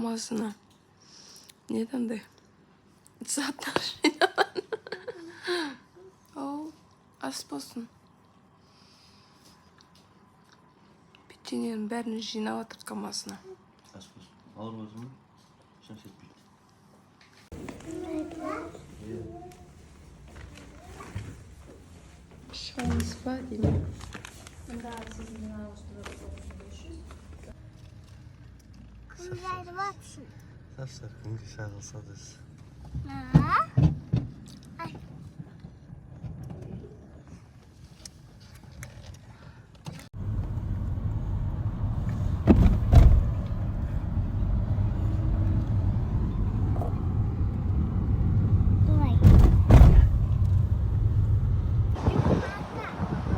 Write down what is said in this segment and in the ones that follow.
Kamazına. Neden de? Zaten şeyden. Ас болсын. Печеньенің бәрін жинап жатыр камазына. Ас болсын. Ауыр болсын ба? Шаш етпейді. Шаңыз ба деймін. Kumlar baksın. Сап-сап, күнге шағылса десі.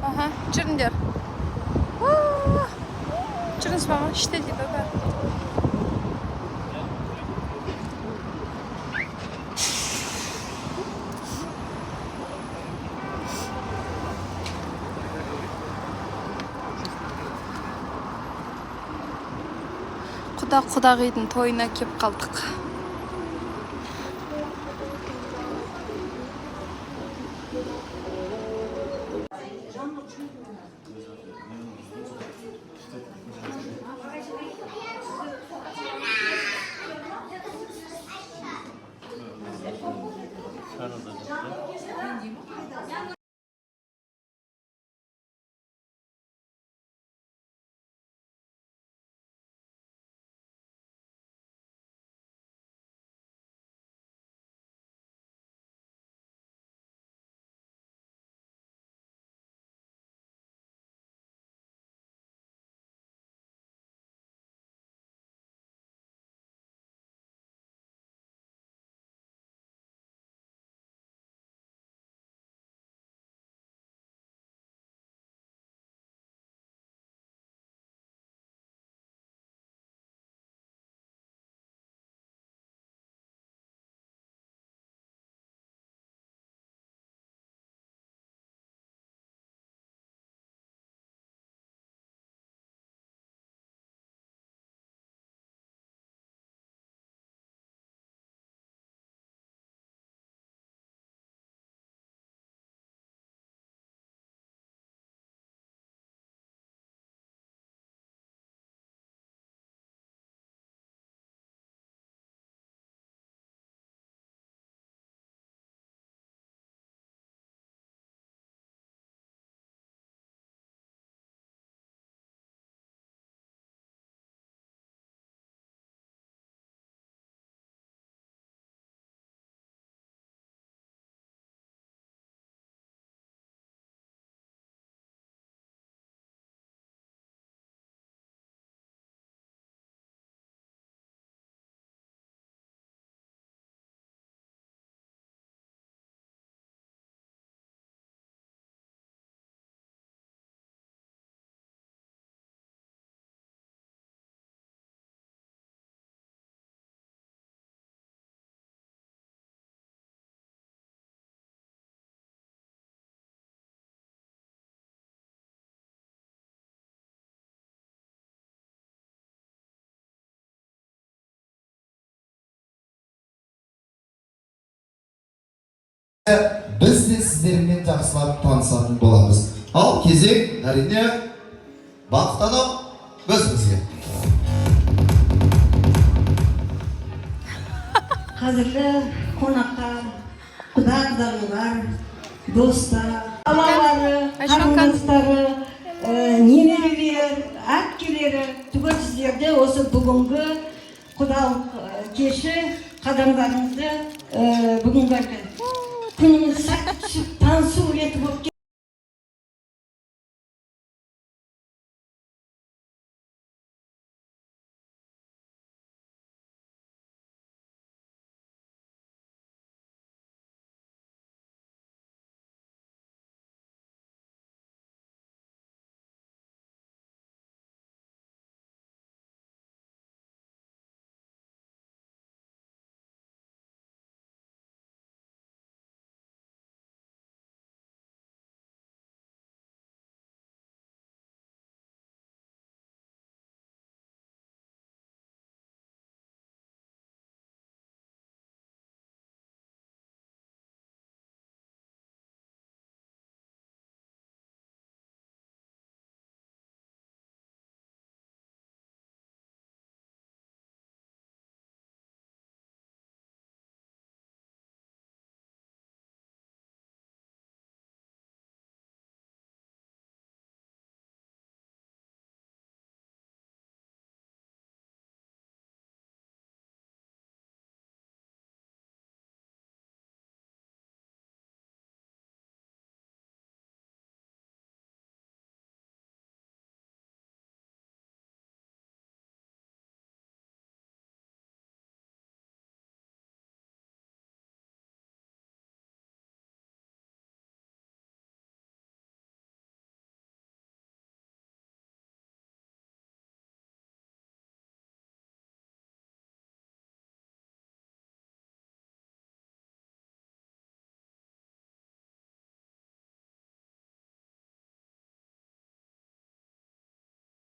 Aha, жүріңдер. Жүріңіз мама, іште дейді бәрі. Құдағидың тойына кеп қалдық. Biz de sizlerмен жақсылап танысатын боламыз. Ал кезек әрине бақтанып өзімізге. Қазіргі қонақтар, құда-құдағилар, достар, алалары, қарындастары, немерелер, әпкелері, түгел сіздерде осы бүгінгі құдалық кеші қадамдарыңызды бүгінгі күніңіз сәтті түсіп танысу реті болып